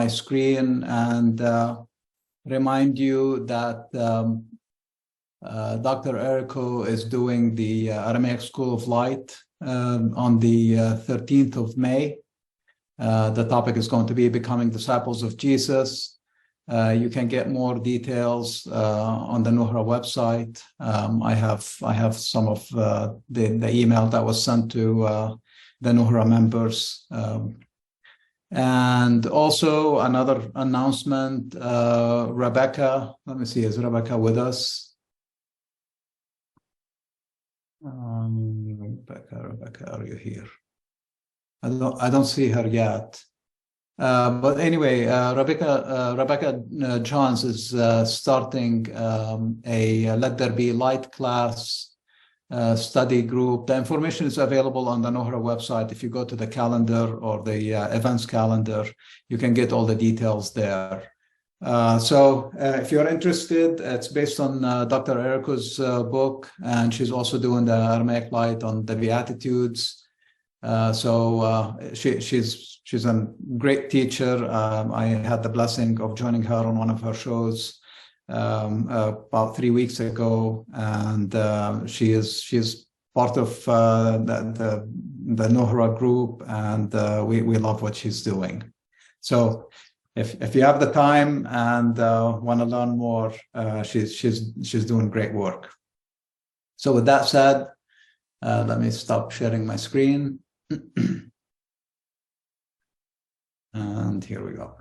my screen and remind you that Dr. Errico is doing the Aramaic School of Light on the 13th of May. The topic is going to be Becoming Disciples of Jesus. You can get more details on the Nuhra website. I have some of the email that was sent to the Nuhra members. And also another announcement, Rebecca, let me see, is Rebecca with us? Rebecca, are you here? I don't see her yet. But anyway, Rebecca Johns is starting a Let There Be Light class study group. The information is available on the Nuhra website. If you go to the calendar or the events calendar, you can get all the details there. So if you're interested, it's based on Dr. Errico's book, and she's also doing the Aramaic Light on the Beatitudes. She's a great teacher. I had the blessing of joining her on one of her shows about 3 weeks ago, and she's part of the Nuhra group, and we love what she's doing. So if you have the time and want to learn more, she's doing great work. So with that said, let me stop sharing my screen. And here we go.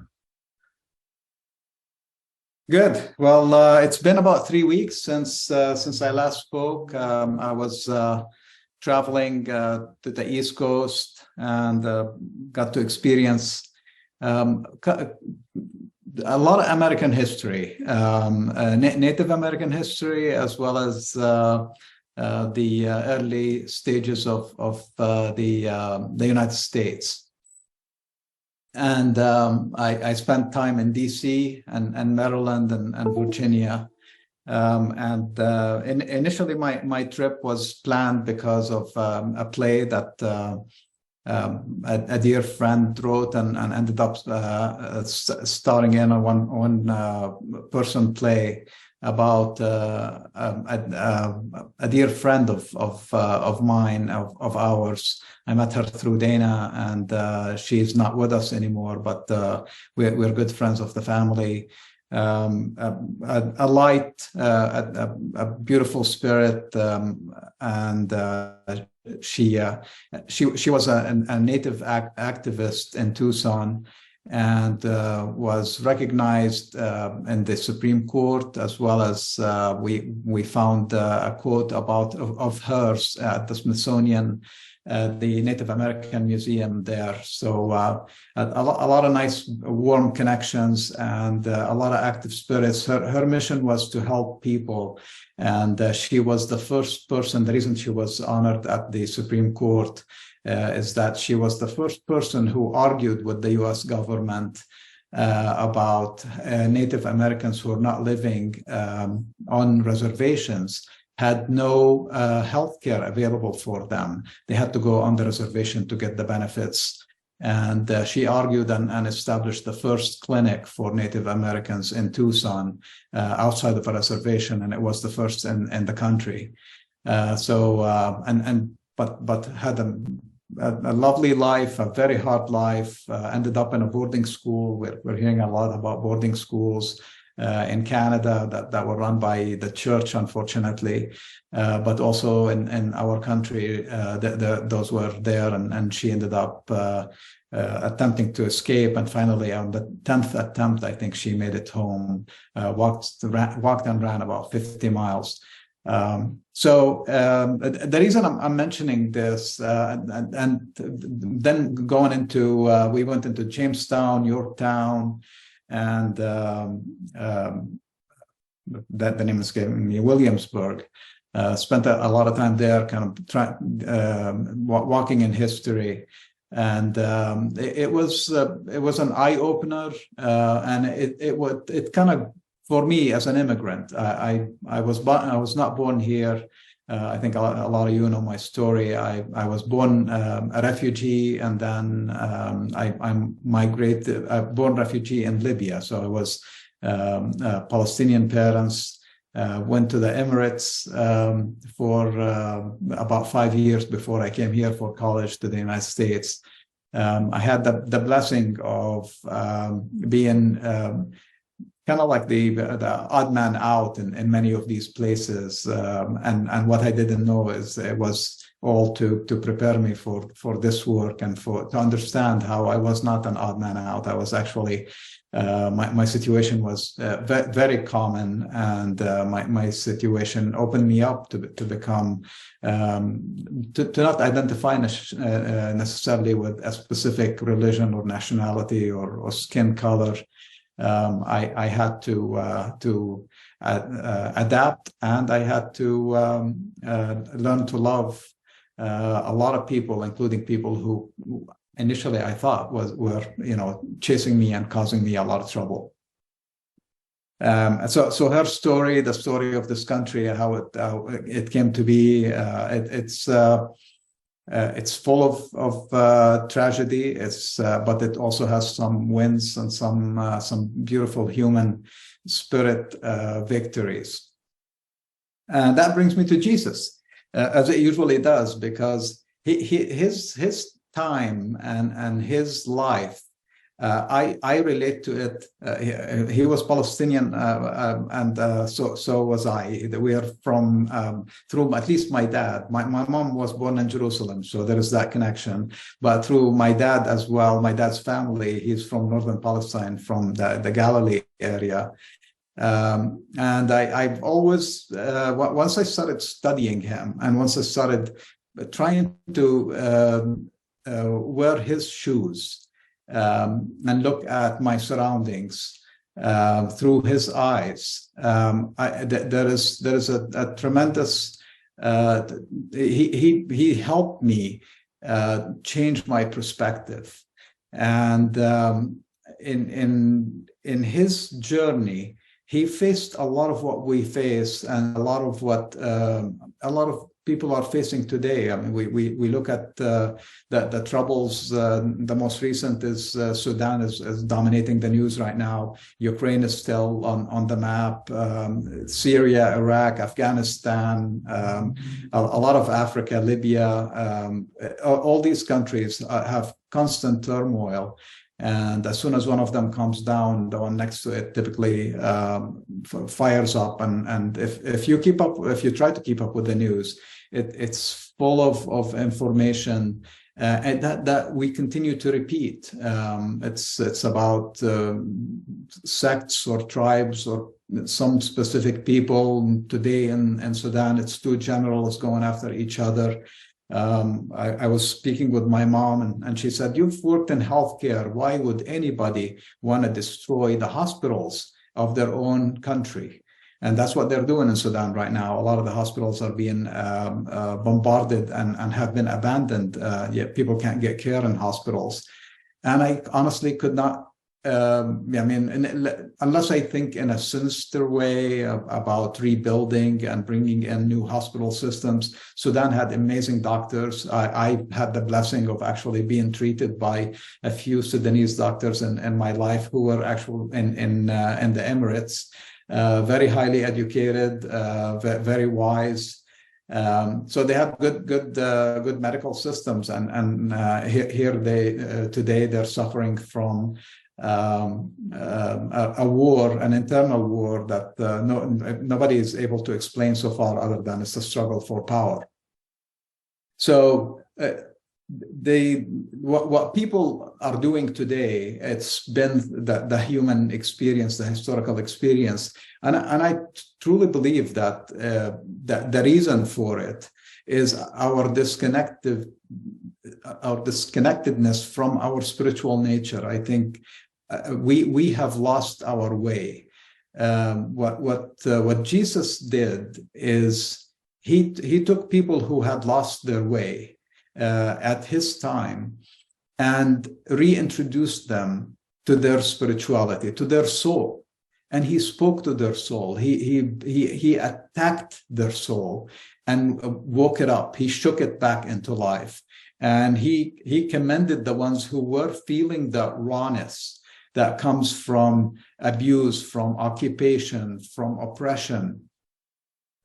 Good. Well, it's been about 3 weeks since I last spoke. I was traveling to the East Coast and got to experience a lot of American history, Native American history, as well as the early stages of the United States. And I spent time in DC and Maryland and Virginia. Initially, my trip was planned because of a play that a dear friend wrote and ended up starring in a one person play about a dear friend of mine, of ours. I met her through Dana, and she's not with us anymore, but we're good friends of the family. A light, a beautiful spirit, and she was a Native activist in Tucson, and was recognized in the Supreme Court, as well as we found a quote of hers at the Smithsonian, the Native American Museum there. So a lot of nice warm connections and a lot of active spirits. Her mission was to help people, and she was the first person. The reason she was honored at the Supreme Court is that she was the first person who argued with the U.S. government about Native Americans who are not living on reservations had no health care available for them. They had to go on the reservation to get the benefits. And she argued and established the first clinic for Native Americans in Tucson outside of a reservation, and it was the first in the country. But had a lovely life, a very hard life, ended up in a boarding school. We're hearing a lot about boarding schools in Canada that were run by the church, unfortunately, but also in our country, those were there, and she ended up attempting to escape, and finally on the 10th attempt, I think she made it home, walked and ran about 50 miles. So the reason I'm mentioning this, and then going into, we went into Jamestown, Yorktown, and that the name escaping me, Williamsburg. Spent a lot of time there, kind of walking in history, and it was an eye opener, and it kind of, for me as an immigrant, I was not born here. I think a lot of you know my story. I was born a refugee, and then I migrated, born refugee in Libya. So I was Palestinian parents, went to the Emirates for about 5 years before I came here for college to the United States. I had the blessing of being kind of like the odd man out in many of these places. And what I didn't know is it was all to prepare me for this work and to understand how I was not an odd man out. I was actually, my situation was very common, and my situation opened me up to become, to not identify necessarily with a specific religion or nationality or skin color. I had to adapt, and I had to learn to love a lot of people, including people who initially I thought were chasing me and causing me a lot of trouble. So her story, the story of this country, how it came to be, it's full of tragedy. But it also has some wins and some beautiful human spirit victories. And that brings me to Jesus, as it usually does, because his time and his life, I relate to it. He was Palestinian, and so was I. We are from through at least my dad. My mom was born in Jerusalem, so there is that connection. But through my dad as well, my dad's family, he's from northern Palestine, from the Galilee area. And I've always, once I started studying him, and once I started trying to wear his shoes, and look at my surroundings through his eyes, there is a tremendous. He helped me change my perspective, and in his journey, he faced a lot of what we face, and a lot of what a lot of people are facing today. I mean, we look at the troubles. The most recent is Sudan is dominating the news right now. Ukraine is still on the map. Syria, Iraq, Afghanistan, a lot of Africa, Libya. All these countries have constant turmoil. And as soon as one of them comes down, the one next to it typically fires up. And if you try to keep up with the news, it's full of information and that we continue to repeat. It's about sects or tribes or some specific people. Today in Sudan, it's two generals going after each other. I was speaking with my mom, and she said, "You've worked in healthcare. Why would anybody want to destroy the hospitals of their own country?" And that's what they're doing in Sudan right now. A lot of the hospitals are being bombarded and have been abandoned. Yet people can't get care in hospitals. And I honestly could not. Unless I think in a sinister way about rebuilding and bringing in new hospital systems. Sudan had amazing doctors. I had the blessing of actually being treated by a few Sudanese doctors in my life who were actually in the Emirates, very highly educated, very wise. So they have good medical systems, and here today they're suffering from a war, an internal war that nobody is able to explain so far, other than it's a struggle for power. So what people are doing today, it's been the human experience, the historical experience, and I truly believe that the reason for it is our disconnectedness from our spiritual nature. I think we have lost our way. What Jesus did is he took people who had lost their way at his time and reintroduced them to their spirituality, to their soul. And he spoke to their soul. He attacked their soul and woke it up. He shook it back into life. And he commended the ones who were feeling the rawness that comes from abuse, from occupation, from oppression,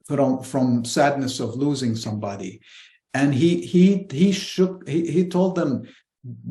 from sadness of losing somebody. And he told them,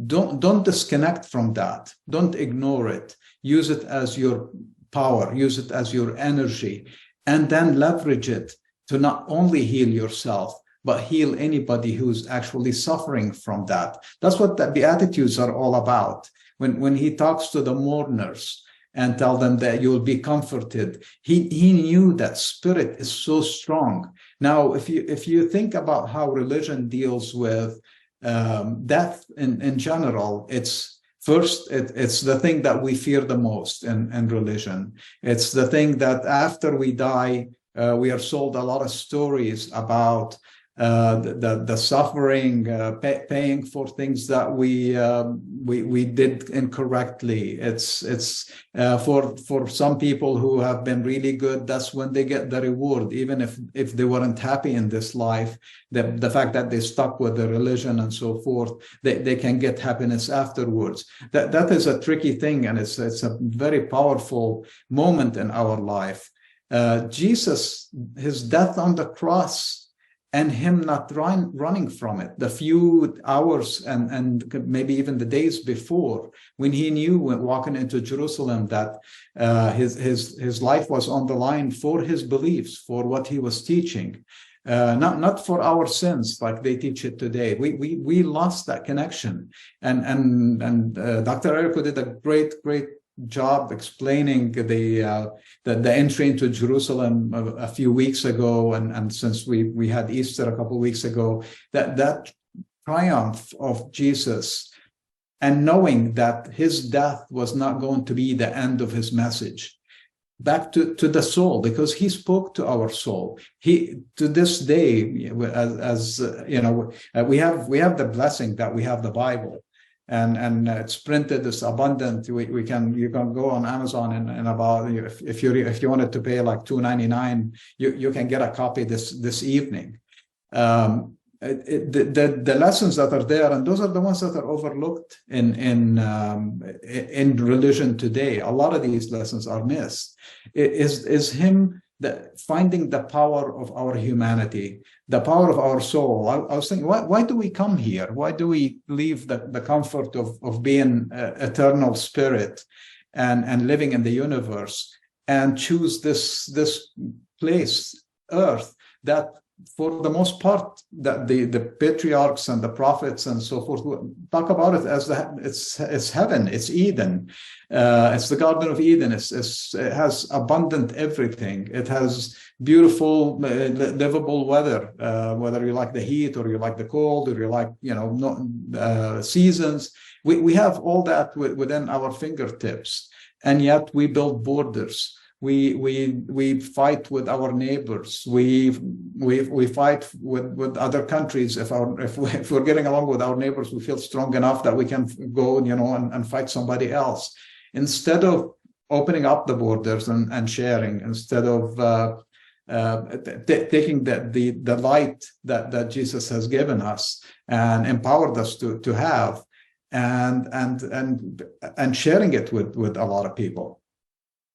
don't disconnect from that. Don't ignore it. Use it as your power, use it as your energy, and then leverage it to not only heal yourself, but heal anybody who's actually suffering from that. That's what the Beatitudes are all about. When he talks to the mourners and tell them that you'll be comforted, he knew that spirit is so strong. Now, if you think about how religion deals with death in general, it's the thing that we fear the most in religion. It's the thing that after we die, we are sold a lot of stories about the suffering, paying for things that we did incorrectly. It's for some people who have been really good, that's when they get the reward, even if they weren't happy in this life. The fact that they stuck with the religion and so forth, they can get happiness afterwards. That is a tricky thing, and it's a very powerful moment in our life. Jesus, his death on the cross, and him not running from it, the few hours and maybe even the days before, when he knew when walking into Jerusalem that his life was on the line for his beliefs, for what he was teaching, not for our sins like they teach it today. We lost that connection, and Dr. Errico did a great job explaining the entry into Jerusalem a few weeks ago, and since we had Easter a couple of weeks ago, that triumph of Jesus, and knowing that his death was not going to be the end of his message, back to the soul, because he spoke to our soul. He, to this day, as you know, we have the blessing that we have the Bible. And it's printed, it's abundant. You can go on Amazon and about, if you wanted to pay like $2.99, you can get a copy this evening. The lessons that are there, and those are the ones that are overlooked in religion today. A lot of these lessons are missed. Is him finding the power of our humanity, the power of our soul. I was thinking, why do we come here? Why do we leave the comfort of being eternal spirit and living in the universe and choose this place, earth, that for the most part, that the patriarchs and the prophets and so forth talk about it as it's heaven, it's Eden, it's the Garden of Eden. It has abundant everything. It has beautiful, livable weather, whether you like the heat or you like the cold or you like seasons. We have all that within our fingertips, and yet we build borders. We fight with our neighbors. We fight with other countries. If we're getting along with our neighbors, we feel strong enough that we can go, and fight somebody else. Instead of opening up the borders and sharing, instead of taking the light that Jesus has given us and empowered us to have, and sharing it with a lot of people.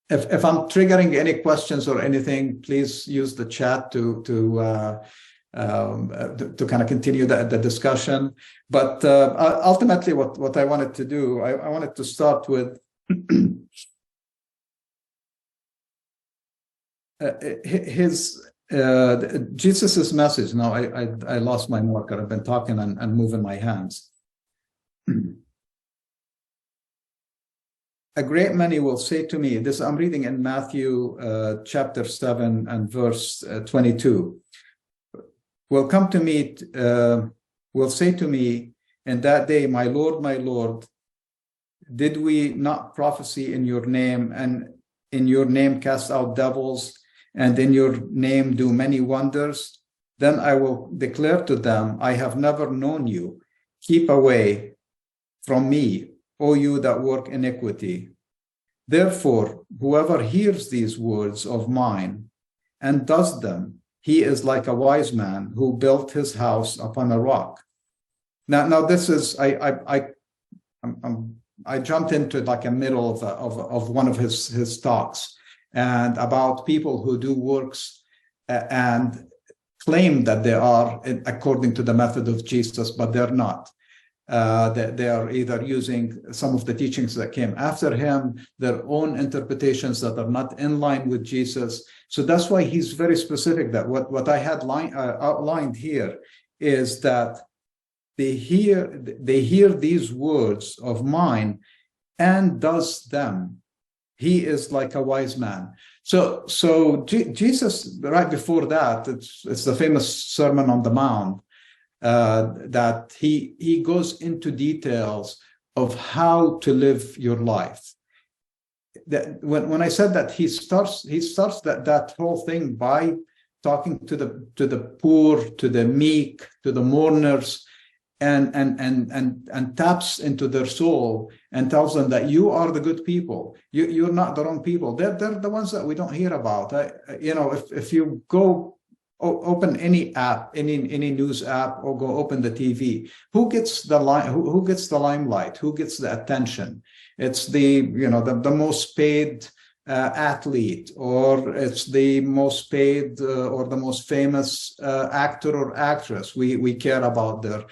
If I'm triggering any questions or anything, please use the chat to kind of continue the discussion. But ultimately, what I wanted to do, I wanted to start with Jesus's message. Now I lost my marker. I've been talking and moving my hands. A great many will say to me, this I'm reading in Matthew chapter 7 and verse 22, will come to me, will say to me in that day, my Lord, did we not prophesy in your name, and in your name cast out devils, and in your name do many wonders? Then I will declare to them, I have never known you. Keep away from me, O you that work iniquity. Therefore, whoever hears these words of mine and does them, he is like a wise man who built his house upon a rock. Now this is I jumped into like a middle of one of his talks, and about people who do works and claim that they are according to the method of Jesus, but they're not. They are either using some of the teachings that came after him, their own interpretations that are not in line with Jesus. So that's why he's very specific that what I had outlined here is that they hear these words of mine and does them. He is like a wise man. So Jesus, right before that, it's the famous Sermon on the Mount, that he goes into details of how to live your life. That when I said that he starts that whole thing by talking to the poor, to the meek, to the mourners, and taps into their soul and tells them that you are the good people. You're not the wrong people. They're the ones that we don't hear about. If you go open any app, any news app, or go open the TV, who gets the limelight? Who gets the attention? It's the most paid athlete, or it's the most paid or the most famous actor or actress. We care about their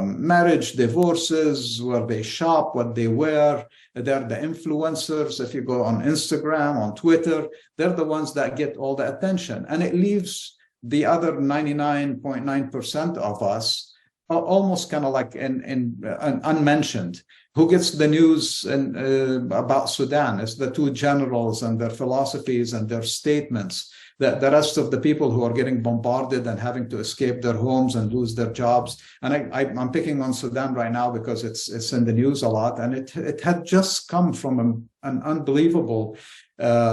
marriage, divorces, where they shop, what they wear. They're the influencers. If you go on Instagram, on Twitter, they're the ones that get all the attention, and it leaves the other 99.9% of us almost kind of like unmentioned. Who gets the news about Sudan? It's the two generals and their philosophies and their statements. The rest of the people who are getting bombarded and having to escape their homes and lose their jobs. And I'm picking on Sudan right now because it's in the news a lot, and it had just come from an unbelievable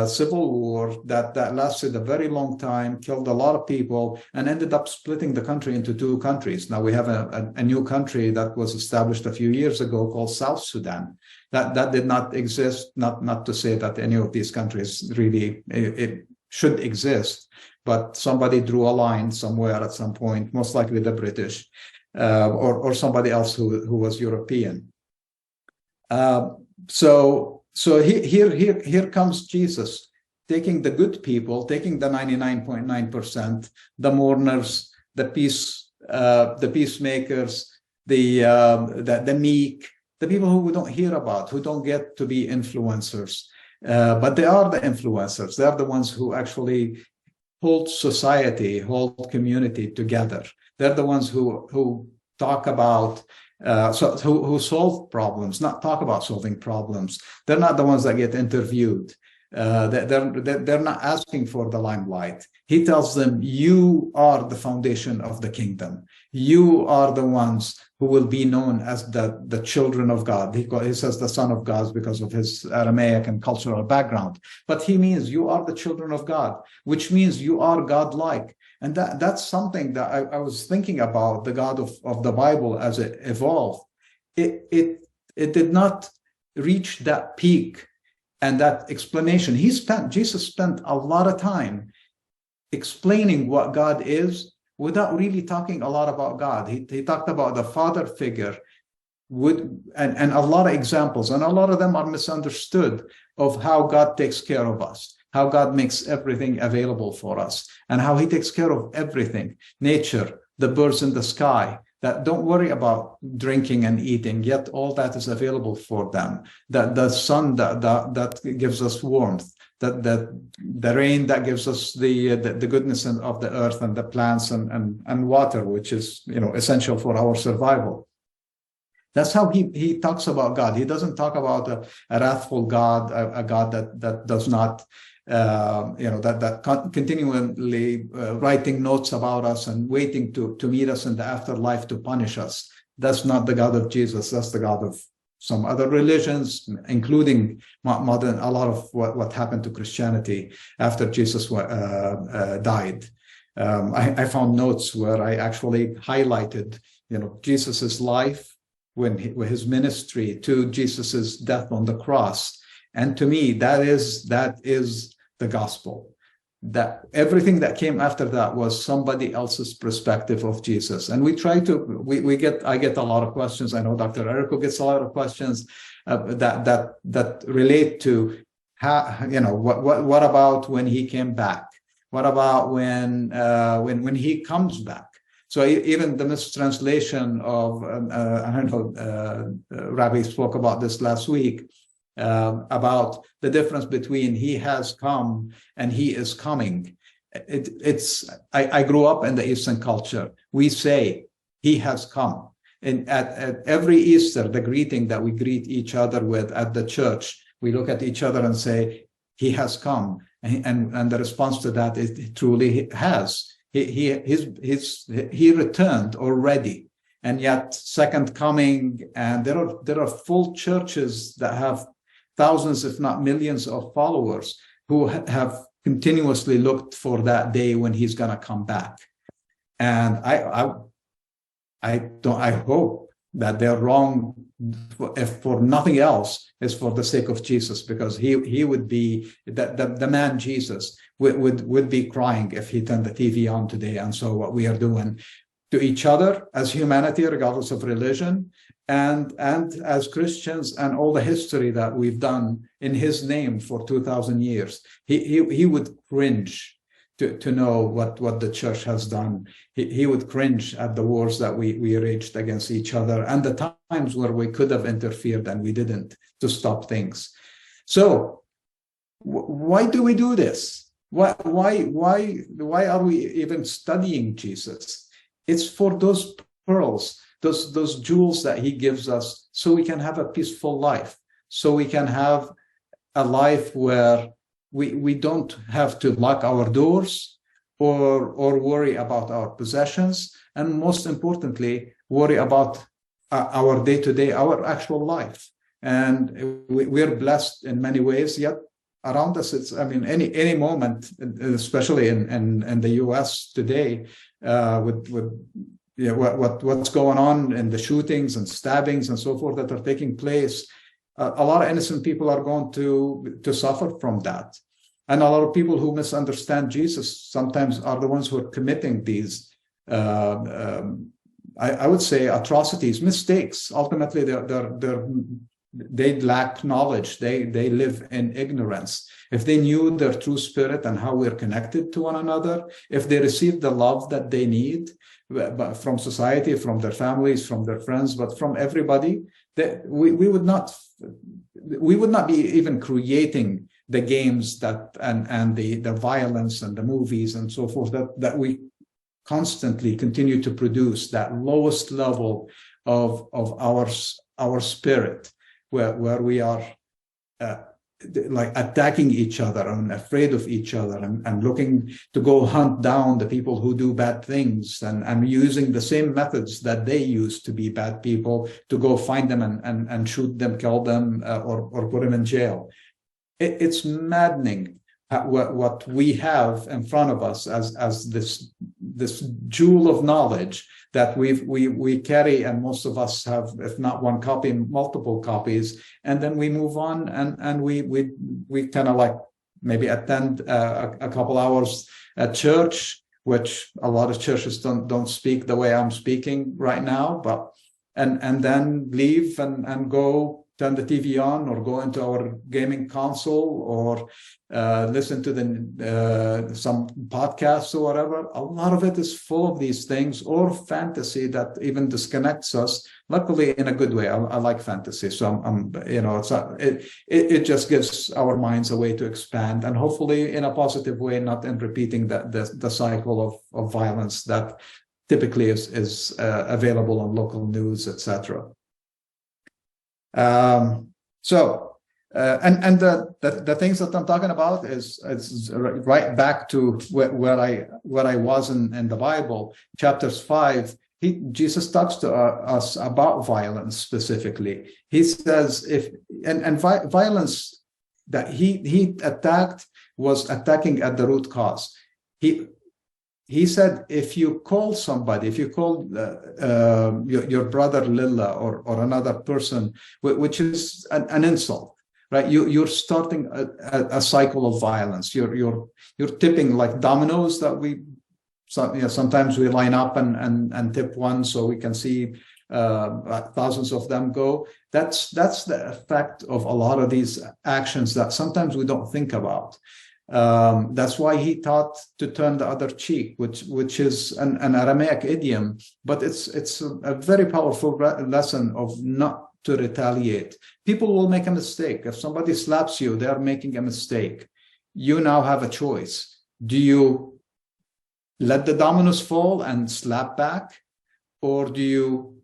civil war that lasted a very long time, killed a lot of people, and ended up splitting the country into two countries. Now we have a new country that was established a few years ago called South Sudan. That did not exist. Not to say that any of these countries really it should exist, but somebody drew a line somewhere at some point, most likely the British or somebody else who was European. So here comes Jesus, taking the good people, taking the 99.9%, the mourners, the peacemakers, the meek, the people who we don't hear about, who don't get to be influencers. But they are the influencers. They're the ones who actually hold society, hold community together. They're the ones who talk about, who solve problems, not talk about solving problems. They're not the ones that get interviewed. They're not asking for the limelight. He tells them, you are the foundation of the kingdom. You are the ones who will be known as the children of God. He says the son of God because of his Aramaic and cultural background. But he means you are the children of God, which means you are God-like. And that's something that I was thinking about, the God of the Bible as it evolved. It did not reach that peak and that explanation. Jesus spent a lot of time explaining what God is without really talking a lot about God. He talked about the father figure and a lot of examples, and a lot of them are misunderstood, of how God takes care of us, how God makes everything available for us, and how he takes care of everything. Nature, the birds in the sky, that don't worry about drinking and eating, yet all that is available for them. That the sun that gives us warmth, that the rain that gives us the goodness of the earth and the plants and water, which is essential for our survival. That's how he talks about God. He doesn't talk about a wrathful God, a God that does not that continually writing notes about us and waiting to meet us in the afterlife to punish us. That's not the God of Jesus. That's the God of some other religions, including modern, a lot of what happened to Christianity after Jesus died. I found notes where I actually highlighted, Jesus's life, when his ministry, to Jesus's death on the cross. And to me, that is the gospel. that everything that came after that was somebody else's perspective of Jesus. And we try to, I get a lot of questions. I know Dr. Errico gets a lot of questions that relate to how, what about when he came back? What about when he comes back? So even the mistranslation of, I don't know, Rabbi spoke about this last week, about the difference between he has come and he is coming. I grew up in the Eastern culture. We say he has come. And at every Easter, the greeting that we greet each other with at the church, we look at each other and say, he has come. And the response to that is, he truly has. He returned already. And yet, second coming, and there are full churches that have thousands, if not millions, of followers who have continuously looked for that day when he's going to come back. And I hope that they're wrong, if for nothing else, is for the sake of Jesus, because he would be the man Jesus would be crying if he turned the TV on today and saw what we are doing to each other as humanity, regardless of religion, and as Christians, and all the history that we've done in his name for 2,000 years. He would cringe to know what the church has done. He would cringe at the wars that we waged against each other, and the times where we could have interfered and we didn't, to stop things. So why do we do this? Why are we even studying Jesus? It's for those pearls, those jewels that he gives us, so we can have a peaceful life, so we can have a life where we don't have to lock our doors or worry about our possessions, and most importantly, worry about our day-to-day, our actual life. And we're blessed in many ways, yet around us, any moment, especially in the US today, with what's going on in the shootings and stabbings and so forth that are taking place, a lot of innocent people are going to suffer from that. And a lot of people who misunderstand Jesus sometimes are the ones who are committing these, I would say, atrocities, mistakes. Ultimately, they lack knowledge. They live in ignorance. If they knew their true spirit and how we're connected to one another, if they received the love that they need from society, from their families, from their friends, but from everybody, we would not be even creating the games and the violence and the movies and so forth that we constantly continue to produce, that lowest level of our spirit, where we are like attacking each other and afraid of each other, and looking to go hunt down the people who do bad things, and using the same methods that they used to be bad people, to go find them and shoot them, kill them, or put them in jail. It's maddening what we have in front of us as this jewel of knowledge that we carry, and most of us have, if not one copy, multiple copies, and then we move on and we kind of like maybe attend a couple hours at church, which a lot of churches don't speak the way I'm speaking right now, but and then leave and go turn the TV on, or go into our gaming console, or listen to some podcasts or whatever. A lot of it is full of these things, or fantasy that even disconnects us. Luckily, in a good way. I like fantasy, so it just gives our minds a way to expand, and hopefully in a positive way, not in repeating the cycle of violence that typically is available on local news, etc. And the things that I'm talking about is right back to where I was in the Bible, chapters 5. Jesus talks to us about violence specifically. He says violence that he attacked was attacking at the root cause. He said, if you call somebody, if you call your brother Lilla or another person, which is an insult, right? You're starting a cycle of violence. You're tipping like dominoes that sometimes we line up and tip one so we can see thousands of them go. That's the effect of a lot of these actions that sometimes we don't think about. That's why he taught to turn the other cheek, which is an Aramaic idiom, but it's a very powerful lesson of not to retaliate. People will make a mistake. If somebody slaps you, they are making a mistake. You now have a choice. Do you let the dominoes fall and slap back, or do you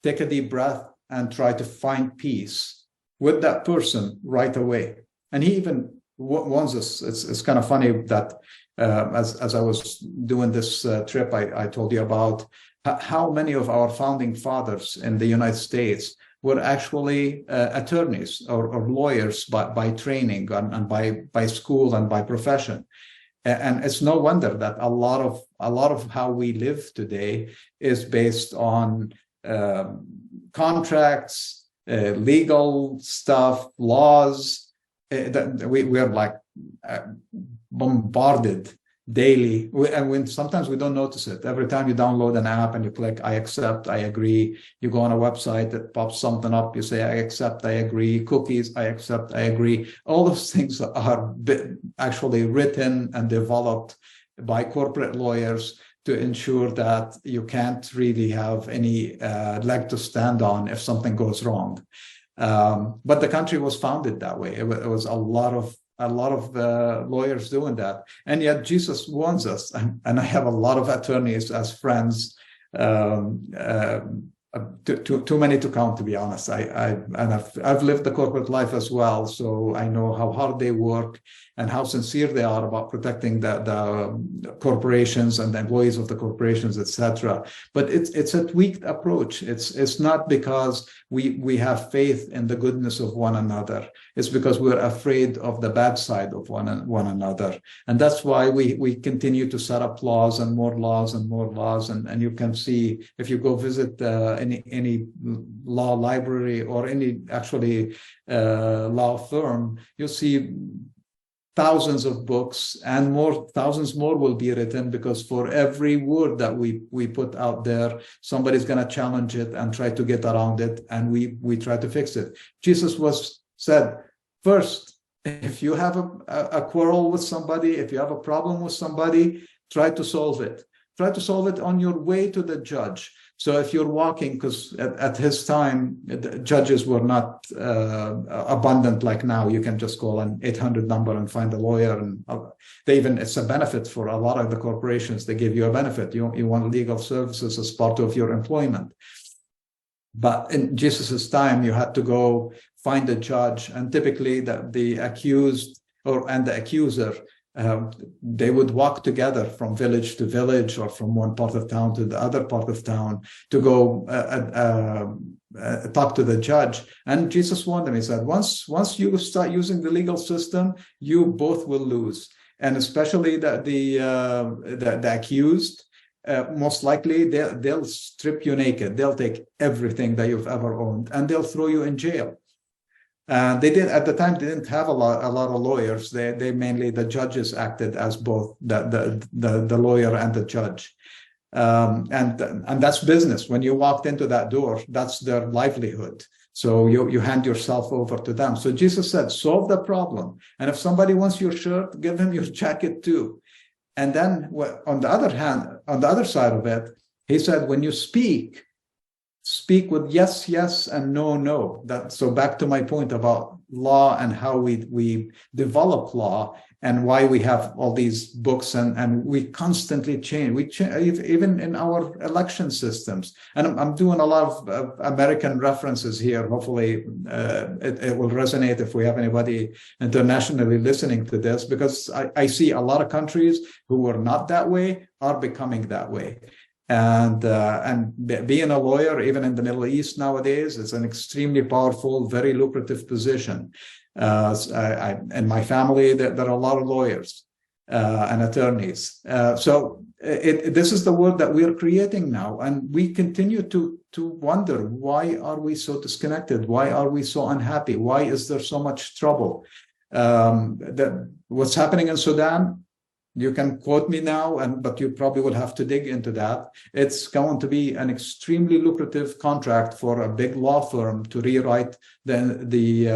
take a deep breath and try to find peace with that person right away? And he even warns us. It's kind of funny that as I was doing this trip, I told you about how many of our founding fathers in the United States were actually attorneys or lawyers by training and by school and by profession. And it's no wonder that a lot of how we live today is based on contracts, legal stuff, laws. We are like bombarded daily, and sometimes we don't notice it. Every time you download an app and you click I accept, I agree, you go on a website that pops something up, you say I accept, I agree, cookies, I accept, I agree. All those things are actually written and developed by corporate lawyers to ensure that you can't really have any leg to stand on if something goes wrong. But the country was founded that way. It was a lot of lawyers doing that, and yet Jesus warns us. And I have a lot of attorneys as friends, too many to count, to be honest. I've lived the corporate life as well, so I know how hard they work and how sincere they are about protecting the corporations and the employees of the corporations, etc. But it's a tweaked approach. It's not because we have faith in the goodness of one another. It's because we're afraid of the bad side of one another, and that's why we continue to set up laws and more laws and more laws. And you can see if you go visit any law library or any actually law firm, you'll see thousands of books, and thousands more will be written, because for every word that we put out there, somebody's going to challenge it and try to get around it, and we try to fix it. Jesus said, first, if you have a quarrel with somebody, if you have a problem with somebody, try to solve it. Try to solve it on your way to the judge. So if you're walking, because at his time, the judges were not abundant like now. You can just call an 800 number and find a lawyer. And it's a benefit for a lot of the corporations. They give you a benefit. You want legal services as part of your employment. But in Jesus's time, you had to go find a judge. And typically the accused and the accuser, they would walk together from village to village or from one part of town to the other part of town to go talk to the judge. And Jesus warned them. He said, once you start using the legal system, you both will lose. And especially the accused, most likely they'll strip you naked. They'll take everything that you've ever owned, and they'll throw you in jail. They didn't have a lot of lawyers. They mainly, the judges acted as both the lawyer and the judge, and that's business. When you walked into that door, that's their livelihood. So you hand yourself over to them. So Jesus said, solve the problem, and if somebody wants your shirt, give him your jacket too. And then on the other hand, on the other side of it, he said, when you speak with yes, yes, and no, no. So back to my point about law and how we develop law and why we have all these books and we constantly change. We change even in our election systems. And I'm doing a lot of American references here. Hopefully it will resonate if we have anybody internationally listening to this, because I see a lot of countries who were not that way are becoming that way. And being a lawyer, even in the Middle East nowadays, is an extremely powerful, very lucrative position. In my family, there are a lot of lawyers. and attorneys. This is the world that we're creating now, and we continue to wonder, why are we so disconnected? Why are we so unhappy? Why is there so much trouble? What's happening in Sudan, you can quote me now, but you probably will have to dig into that. It's going to be an extremely lucrative contract for a big law firm to rewrite the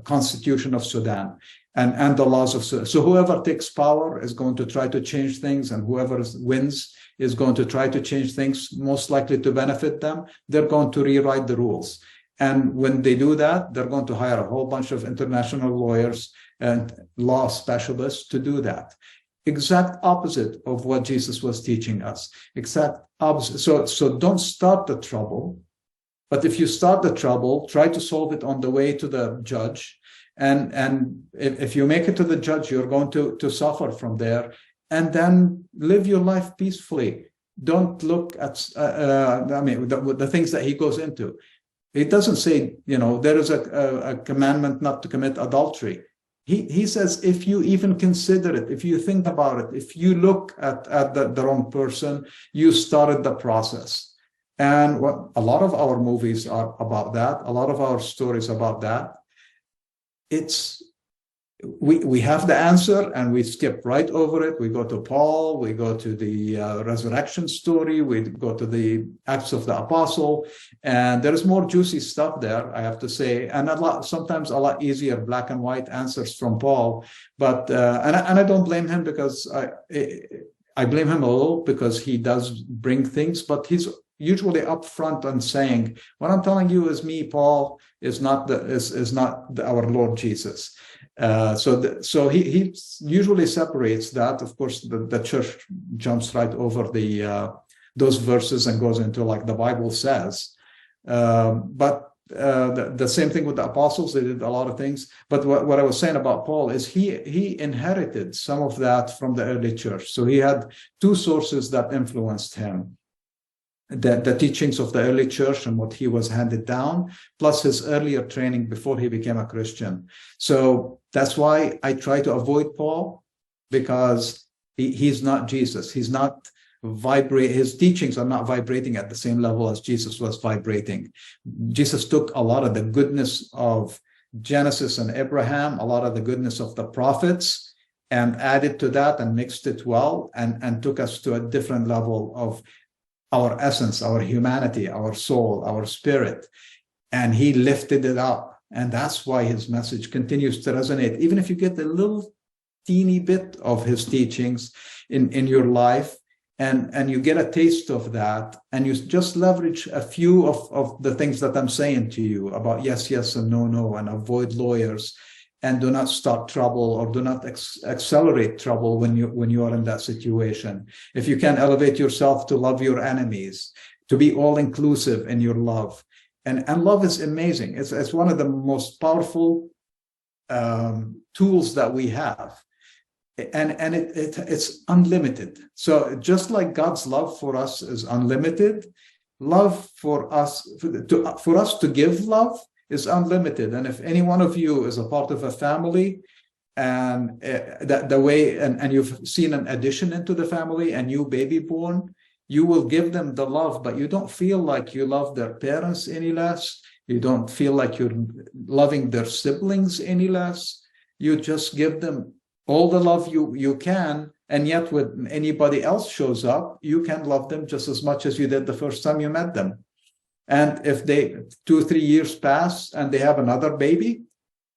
constitution of Sudan and the laws of Sudan. So whoever takes power is going to try to change things, and whoever wins is going to try to change things, most likely to benefit them. They're going to rewrite the rules. And when they do that, they're going to hire a whole bunch of international lawyers and law specialists to do that. Exact opposite of what Jesus was teaching us. Exact opposite. So don't start the trouble. But if you start the trouble, try to solve it on the way to the judge. And if you make it to the judge, you're going to suffer from there. And then live your life peacefully. Don't look at, the things that he goes into. It doesn't say, there is a commandment not to commit adultery. He says, if you even consider it, if you think about it, if you look at the wrong person, you started the process. And a lot of our movies are about that. A lot of our stories about that. We have the answer and we skip right over it. We go to Paul, we go to the resurrection story, we go to the Acts of the Apostle, and there's more juicy stuff there, I have to say, and sometimes a lot easier black and white answers from Paul. But and I don't blame him, because I blame him a little, because he does bring things, but he's usually upfront on saying, what I'm telling you is me, Paul, is not our Lord Jesus. So he usually separates that. Of course, the church jumps right over those verses and goes into like the Bible says. But the same thing with the apostles. They did a lot of things. But what I was saying about Paul is he inherited some of that from the early church. So he had two sources that influenced him. The teachings of the early church and what he was handed down, plus his earlier training before he became a Christian. So that's why I try to avoid Paul, because he's not Jesus. He's not his teachings are not vibrating at the same level as Jesus was vibrating. Jesus took a lot of the goodness of Genesis and Abraham, a lot of the goodness of the prophets, and added to that and mixed it well, and took us to a different level of our essence, our humanity, our soul, our spirit. And he lifted it up. And that's why his message continues to resonate. Even if you get a little teeny bit of his teachings in your life, and you get a taste of that, and you just leverage a few of the things that I'm saying to you about yes, yes, and no, no, and avoid lawyers, and do not start trouble, or do not accelerate trouble when you are in that situation. If you can elevate yourself to love your enemies, to be all-inclusive in your love. And love is amazing. It's one of the most powerful tools that we have. And it's unlimited. So just like God's love for us is unlimited, love for us to give love is unlimited. And if any one of you is a part of a family, and and you've seen an addition into the family, a new baby born, you will give them the love, but you don't feel like you love their parents any less. You don't feel like you're loving their siblings any less. You just give them all the love you can, and yet when anybody else shows up, you can love them just as much as you did the first time you met them. And if 2 or 3 years pass and they have another baby,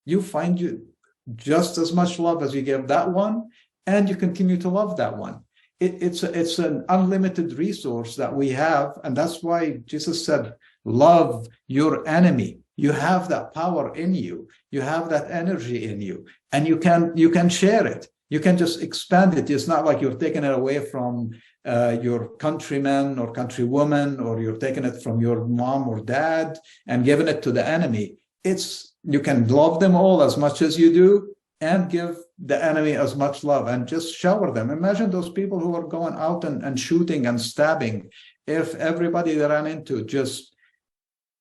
you find you just as much love as you give that one, and you continue to love that one. It's an unlimited resource that we have, and that's why Jesus said, love your enemy. You have that power in you. You have that energy in you, and you can share it. You can just expand it. It's not like you're taking it away from your countrymen or countrywoman, or you're taking it from your mom or dad and giving it to the enemy. You can love them all as much as you do, and give the enemy as much love, and just shower them. Imagine those people who are going out and shooting and stabbing. If everybody they ran into just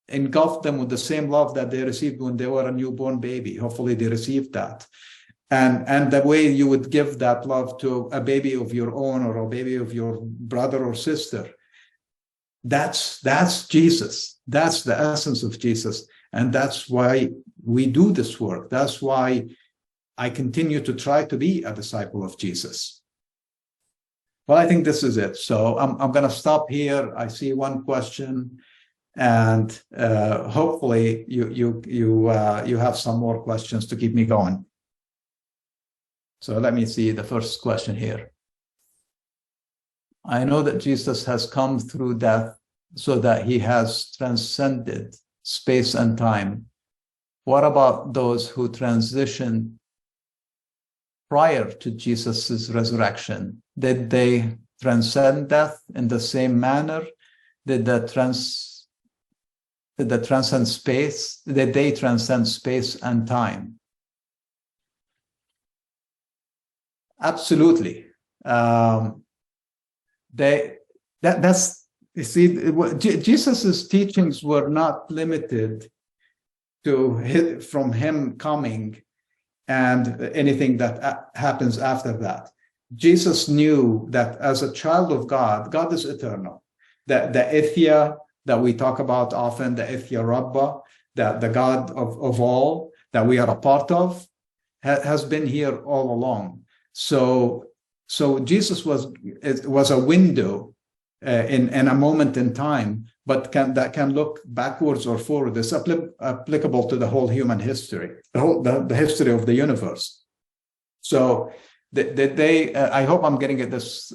engulfed them with the same love that they received when they were a newborn baby, hopefully they received that. and the way you would give that love to a baby of your own or a baby of your brother or sister. That's Jesus. That's the essence of Jesus. And that's why we do this work. That's why I continue to try to be a disciple of Jesus. Well, I think this is it. So I'm going to stop here. I see one question, and hopefully you have some more questions to keep me going. So let me see the first question here. I know that Jesus has come through death so that he has transcended space and time. What about those who transitioned prior to Jesus's resurrection? Did they transcend death in the same manner? Did they transcend space? Did they transcend space and time? Absolutely. You see, Jesus's teachings were not limited to from him coming and anything that happens after that. Jesus knew that as a child of God, God is eternal. The Ithia that we talk about often, the Ithia Rabbah, the God of all that we are a part of, has been here all along. So Jesus was a window in a moment in time, but that can look backwards or forward. It's applicable to the whole human history, the history of the universe. So I hope I'm getting at this,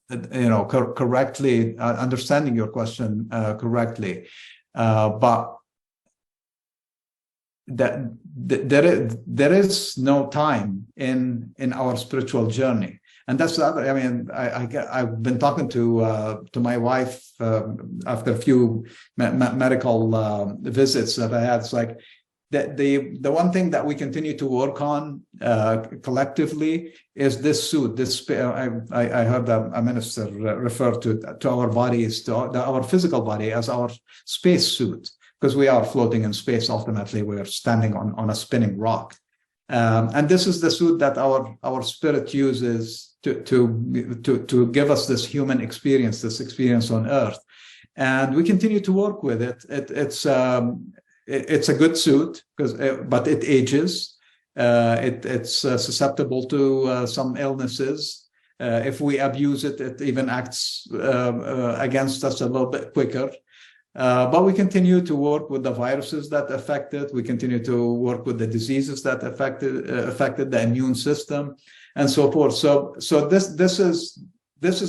correctly, understanding your question correctly, but that there is no time in our spiritual journey. And that's the other. I mean, I've been talking to my wife after a few medical visits that I had. It's like the one thing that we continue to work on collectively is this suit. I heard a minister refer to our bodies, to our physical body as our space suit, because we are floating in space. Ultimately, we are standing on a spinning rock. And this is the suit that our spirit uses to give us this human experience, this experience on Earth, and we continue to work with it. It's a good suit but it ages. It's susceptible to some illnesses. If we abuse it, it even acts against us a little bit quicker. But we continue to work with the viruses that affect it. We continue to work with the diseases that affected the immune system, and so forth. So this is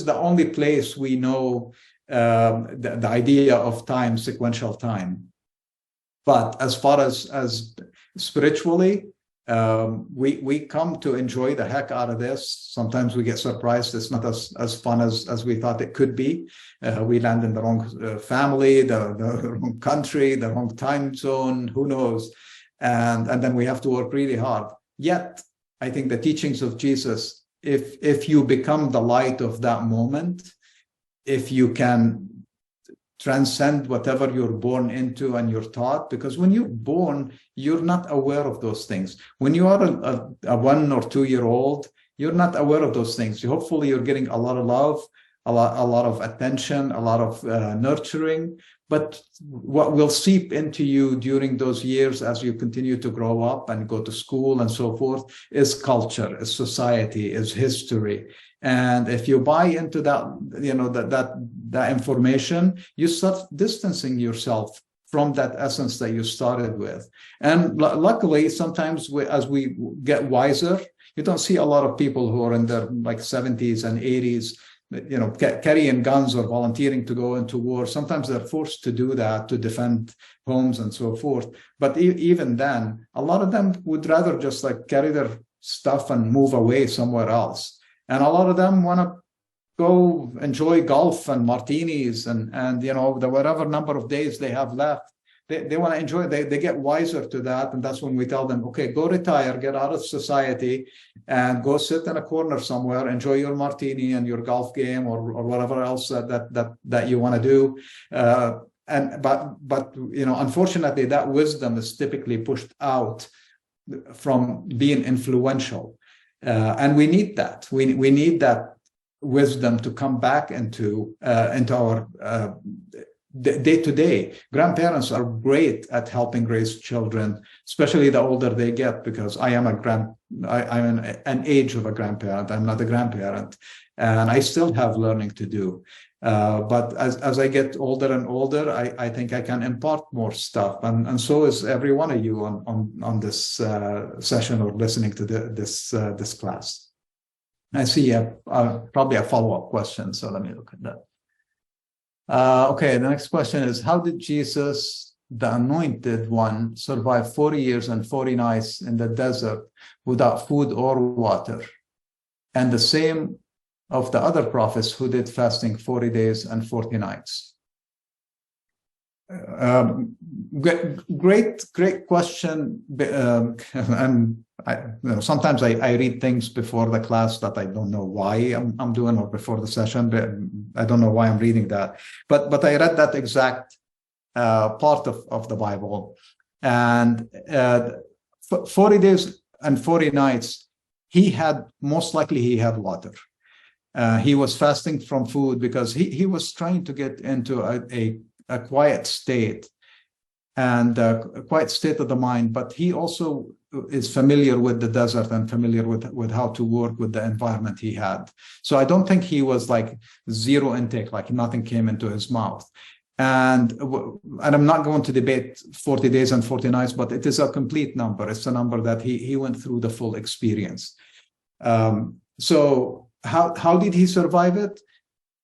the only place we know the idea of time, sequential time. But as far as spiritually, we come to enjoy the heck out of this. Sometimes we get surprised. It's not as fun as we thought it could be. We land in the wrong family, the wrong country, the wrong time zone, who knows? And then we have to work really hard. Yet, I think the teachings of Jesus, if you become the light of that moment, if you can transcend whatever you're born into and you're taught, because when you're born, you're not aware of those things. When you are a 1 or 2 year old, you're not aware of those things. Hopefully you're getting a lot of love, a lot of attention, a lot of nurturing. But what will seep into you during those years as you continue to grow up and go to school and so forth is culture, is society, is history. And if you buy into that, that information, you start distancing yourself from that essence that you started with. And luckily, sometimes as we get wiser, you don't see a lot of people who are in their 70s and 80s, carrying guns or volunteering to go into war. Sometimes they're forced to do that to defend homes and so forth. But even then, a lot of them would rather just carry their stuff and move away somewhere else. And a lot of them want to go enjoy golf and martinis and the whatever number of days they have left. They want to enjoy it. They get wiser to that. And that's when we tell them, okay, go retire, get out of society and go sit in a corner somewhere, enjoy your martini and your golf game or whatever else that you want to do. But unfortunately, that wisdom is typically pushed out from being influential. And we need that. We need that wisdom to come back into our day-to-day. Grandparents are great at helping raise children, especially the older they get, because I'm an age of a grandparent. I'm not a grandparent, and I still have learning to do. But as I get older and older, I think I can impart more stuff, and so is every one of you on this session or listening to this class. I see probably a follow-up question, so let me look at that. Okay, the next question is, how did Jesus, the Anointed One, survive 40 years and 40 nights in the desert without food or water? And the same of the other prophets who did fasting 40 days and 40 nights. Great question. And sometimes I read things before the class that I don't know why I'm doing, or before the session, but I don't know why I'm reading that. But I read that exact part of the Bible, and 40 days and 40 nights, most likely he had water. He was fasting from food because he was trying to get into a quiet state, and a quiet state of the mind, but he also is familiar with the desert and familiar with how to work with the environment he had. So I don't think he was like zero intake, like nothing came into his mouth. And I'm not going to debate 40 days and 40 nights, but it is a complete number. It's a number that he went through the full experience. So how did he survive it?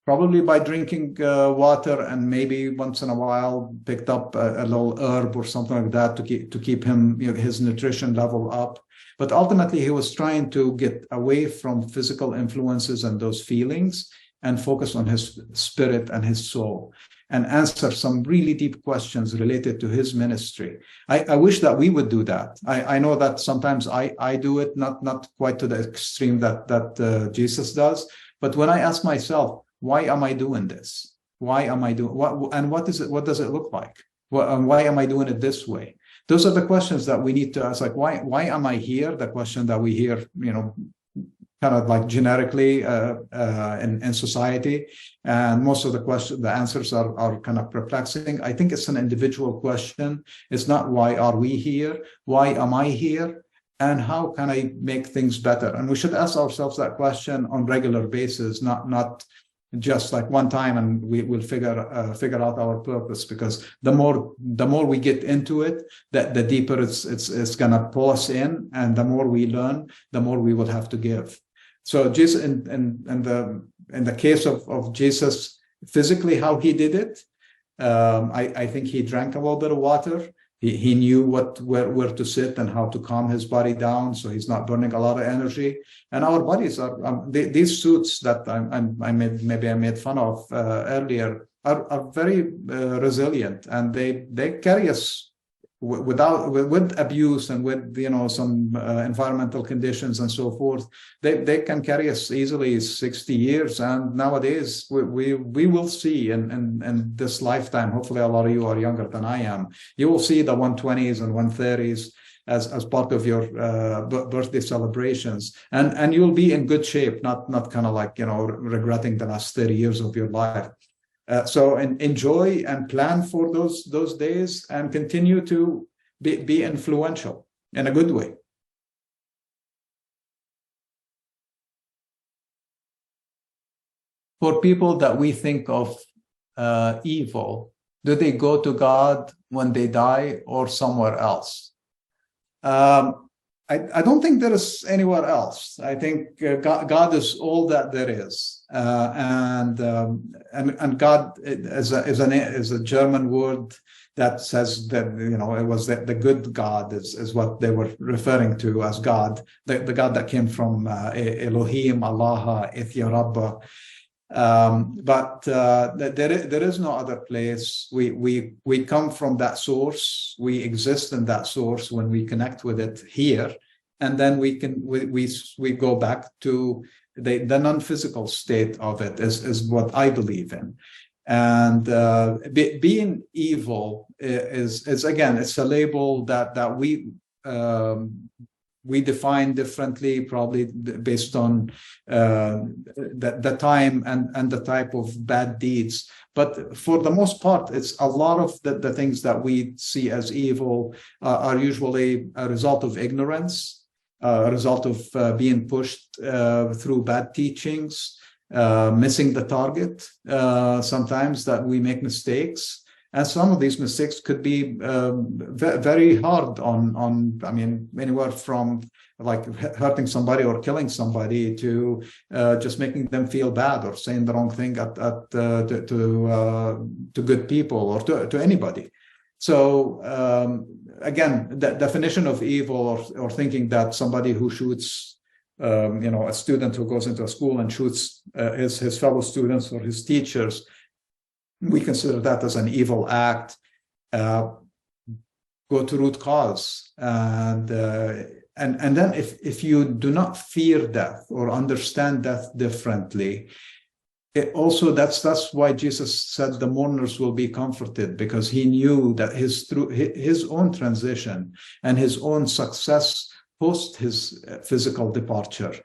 Probably by drinking water, and maybe once in a while picked up a little herb or something like that to keep him, his nutrition level up. But ultimately, he was trying to get away from physical influences and those feelings and focus on his spirit and his soul, and answer some really deep questions related to his ministry. I wish that we would do that. I know that sometimes I do it, not quite to the extreme that Jesus does. But when I ask myself, why am I doing this? Why am I doing what? And what is it? What does it look like? And why am I doing it this way? Those are the questions that we need to ask. Like, why am I here? The question that we hear, kind of like generically in society, and most of the answers are kind of perplexing. I think it's an individual question. It's not why are we here? Why am I here? And how can I make things better? And we should ask ourselves that question on regular basis, not just like one time and we will figure out our purpose. Because the more we get into it, the deeper it's gonna pull us in, and the more we learn, the more we will have to give. So Jesus, in the case of Jesus, physically how he did it, I think he drank a little bit of water. He knew where to sit and how to calm his body down, so he's not burning a lot of energy. And our bodies are these suits that I made fun of earlier are very resilient, and they carry us with abuse and with some environmental conditions and so forth. They can carry us easily 60 years. And nowadays we will see in this lifetime, hopefully a lot of you are younger than I am, you will see the 120s and 130s as part of your birthday celebrations, and you'll be in good shape, not kind of like regretting the last 30 years of your life. So enjoy and plan for those days, and continue to be influential in a good way. For people that we think of evil, do they go to God when they die or somewhere else? I don't think there is anywhere else. I think God is all that there is, and God is a German word that says that it was the good God is what they were referring to as God, the God that came from Elohim, Allah, Ithya Rabbah. But there is no other place. We come from that source. We exist in that source when we connect with it here, and then we go back to the non-physical state of it is what I believe in. And being evil is again, it's a label that we we define differently, probably based on the time and the type of bad deeds. But for the most part, it's a lot of the things that we see as evil are usually a result of ignorance, a result of being pushed through bad teachings, missing the target, sometimes that we make mistakes. And some of these mistakes could be very hard on, I mean, anywhere from like hurting somebody or killing somebody to just making them feel bad or saying the wrong thing to good people or to anybody. So again, the definition of evil or thinking that somebody who shoots, a student who goes into a school and shoots his fellow students or his teachers, we consider that as an evil act. Go to root cause, and then if you do not fear death or understand death differently, that's why Jesus said the mourners will be comforted, because he knew that through his own transition and his own success post his physical departure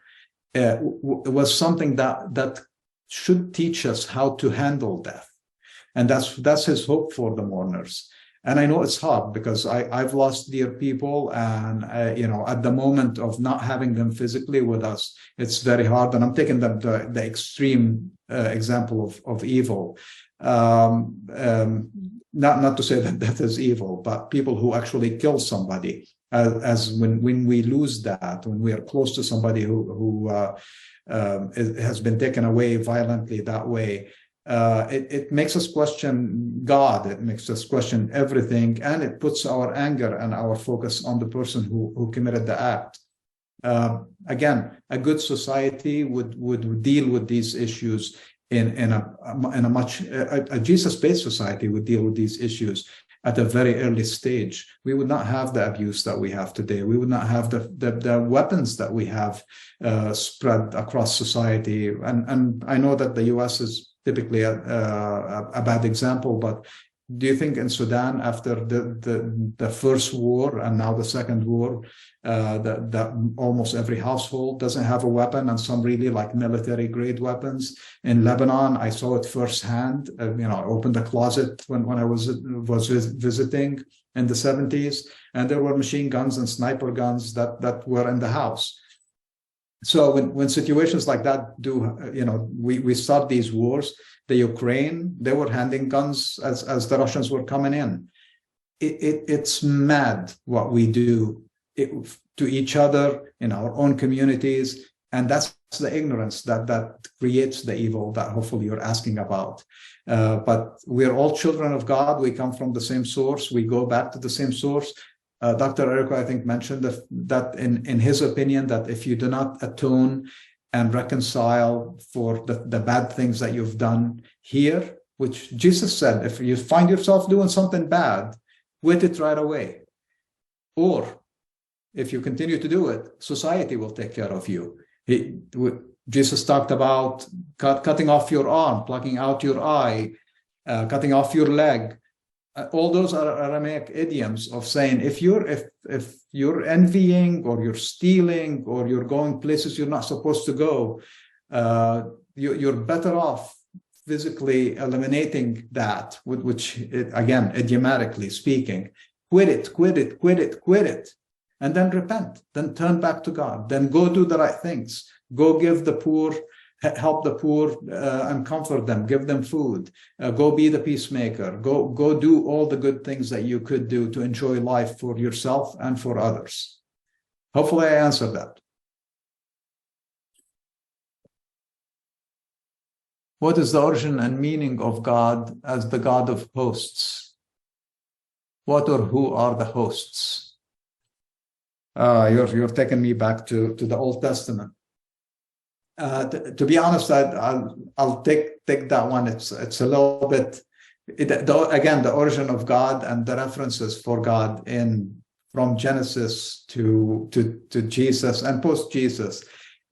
was something that should teach us how to handle death. And that's his hope for the mourners. And I know it's hard because I've lost dear people, and at the moment of not having them physically with us, it's very hard. And I'm taking the extreme example of evil. Not to say that death is evil, but people who actually kill somebody, as when we lose that, when we are close to somebody who has been taken away violently that way. It makes us question God. It makes us question everything, and it puts our anger and our focus on the person who committed the act. Again, a good society would deal with these issues in a Jesus-based society would deal with these issues at a very early stage. We would not have the abuse that we have today. We would not have the weapons that we have spread across society. And I know that the U.S. is typically a bad example, but do you think in Sudan, after the first war and now the second war, that almost every household doesn't have a weapon, and some really like military grade weapons? In Lebanon, I saw it firsthand. I opened a closet when I was visiting in the 70s, and there were machine guns and sniper guns that were in the house. So when situations like that we start these wars, the Ukraine, they were handing guns as the Russians were coming in. It's mad what we do to each other in our own communities. And that's the ignorance that creates the evil that hopefully you're asking about. But we're all children of God. We come from the same source. We go back to the same source. Dr. Errico, I think, mentioned that in his opinion, that if you do not atone and reconcile for the bad things that you've done here, which Jesus said, if you find yourself doing something bad, quit it right away. Or if you continue to do it, society will take care of you. Jesus talked about cutting off your arm, plucking out your eye, cutting off your leg. All those are Aramaic idioms of saying if you're envying or you're stealing or you're going places you're not supposed to go, you're better off physically eliminating that, which again, idiomatically speaking, quit it, and then repent, then turn back to God, then go do the right things, go give the poor, help the poor and comfort them, give them food, go be the peacemaker, go do all the good things that you could do to enjoy life for yourself and for others. Hopefully I answered that. What is the origin and meaning of God as the God of hosts? What or who are the hosts? You're taking me back to the Old Testament. To be honest, I'll take that one. It's a little bit, again, the origin of God and the references for God from Genesis to Jesus and post Jesus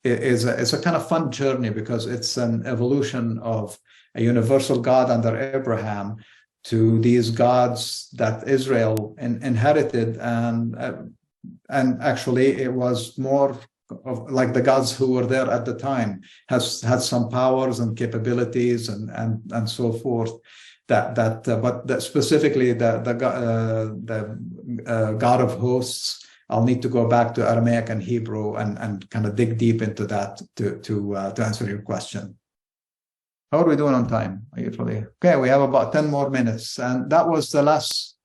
is a kind of fun journey, because it's an evolution of a universal God under Abraham to these gods that Israel inherited and and actually it was more of like the gods who were there at the time had some powers and capabilities and so forth. But specifically the God of hosts, I'll need to go back to Aramaic and Hebrew and kind of dig deep into that to answer your question. How are we doing on time? Usually, okay, we have about 10 more minutes, and that was the last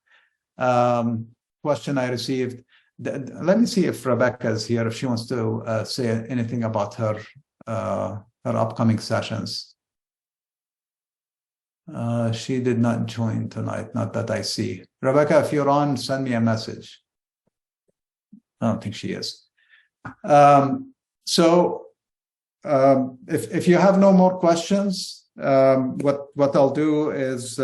question I received. Let me see if Rebecca is here, if she wants to say anything about her upcoming sessions. She did not join tonight, not that I see. Rebecca, if you're on, send me a message. I don't think she is. If you have no more questions, what I'll do is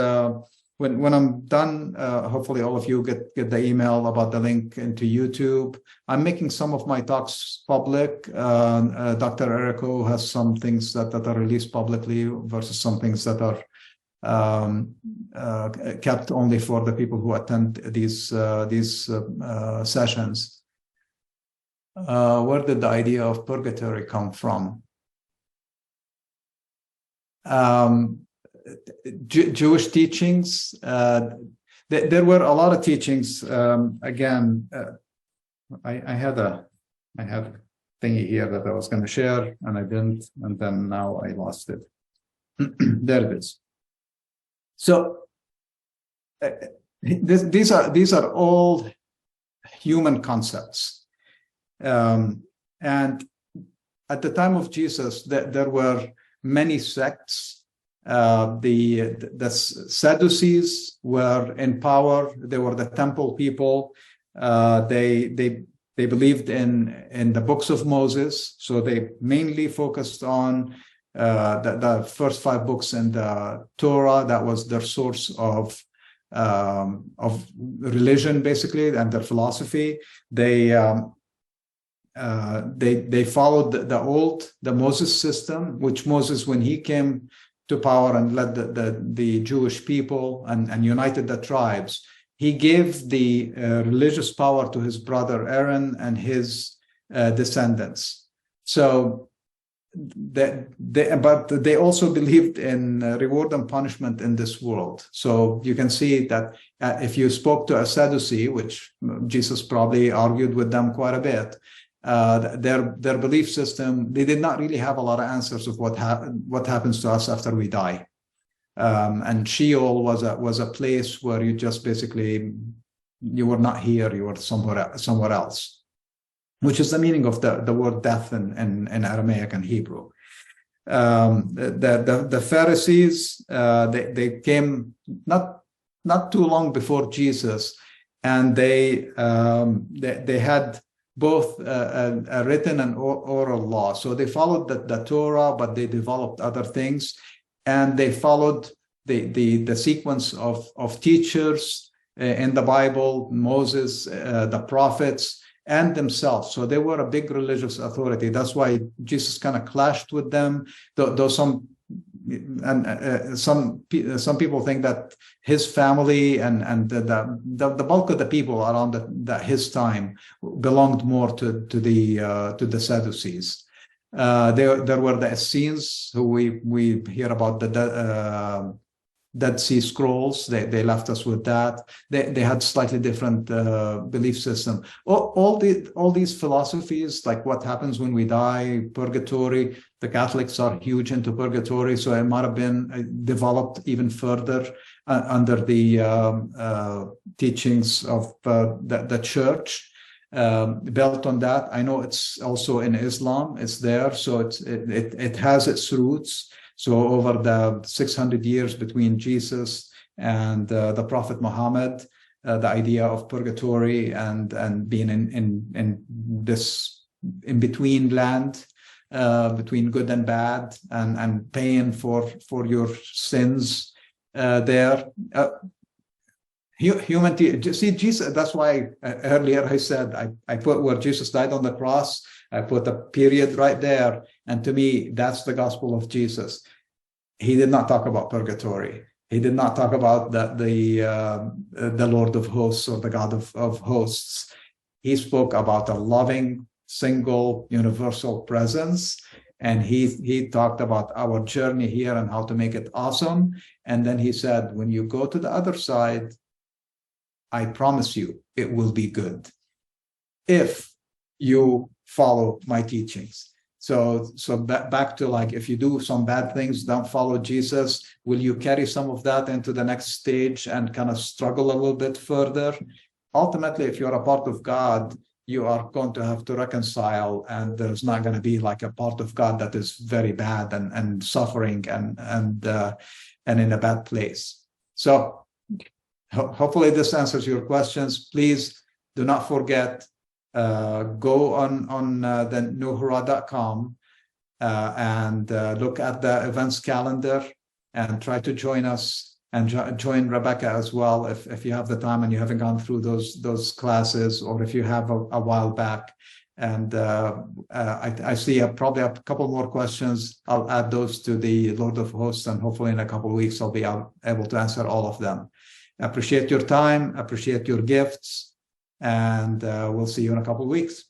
when I'm done, hopefully all of you get the email about the link into YouTube. I'm making some of my talks public. Dr. Errico has some things that are released publicly versus some things that are kept only for the people who attend these sessions. Where did the idea of purgatory come from? Jewish teachings. There were a lot of teachings. Again, I had a thingy here that I was going to share, and I didn't, and then now I lost it. There it is. So these are all human concepts. And at the time of Jesus, there were many sects. The Sadducees were in power. They were the temple people. They believed in the books of Moses, so they mainly focused on the first 5 books in the Torah. That was their source of religion, basically, and their philosophy. They followed the Moses system, which Moses, when he came to power and led the Jewish people and united the tribes, he gave the religious power to his brother Aaron and his descendants. So but they also believed in reward and punishment in this world. So you can see that if you spoke to a Sadducee, which Jesus probably argued with them quite a bit, their belief system, they did not really have a lot of answers of what happens to us after we die. And Sheol was a place where you just basically, you were not here, you were somewhere else, which is the meaning of the word death in Aramaic and Hebrew. The Pharisees, they came not too long before Jesus, and they had both a written and oral law. So they followed the Torah, but they developed other things, and they followed the sequence of teachers in the Bible, Moses, the prophets, and themselves. So they were a big religious authority. That's why Jesus kind of clashed with them, though some people think that his family and the bulk of the people around his time belonged more to the Sadducees. There were the Essenes, who we hear about, the Dead Sea Scrolls. They left us with that. They had slightly different belief system. All these philosophies, like what happens when we die, purgatory. The Catholics are huge into purgatory, so it might have been developed even further under the teachings of the church. Built on that. I know it's also in Islam. It's there, so it has its roots. So over the 600 years between Jesus and the Prophet Muhammad, the idea of purgatory and being in this in between land, between good and bad, and paying for your sins there. Humanity, see, Jesus, that's why earlier I said I put where Jesus died on the cross, I put a period right there, and to me that's the gospel of Jesus. He did not talk about purgatory. He did not talk about the Lord of hosts or the God of hosts. he spoke about a loving, single, universal presence. And he talked about our journey here and how to make it awesome. And then he said, when you go to the other side, I promise you, it will be good if you follow my teachings. So back to like, if you do some bad things, don't follow Jesus, will you carry some of that into the next stage and kind of struggle a little bit further? Ultimately, if you're a part of God, you are going to have to reconcile, and there's not going to be like a part of God that is very bad and suffering and in a bad place. So hopefully this answers your questions. Please do not forget, go on the nuhura.com and look at the events calendar and try to join us and join Rebecca as well if you have the time and you haven't gone through those classes, or if you have a while back. And I see probably a couple more questions. I'll add those to the Lord of Hosts, and hopefully in a couple of weeks I'll be able to answer all of them. Appreciate your time, appreciate your gifts, and we'll see you in a couple of weeks.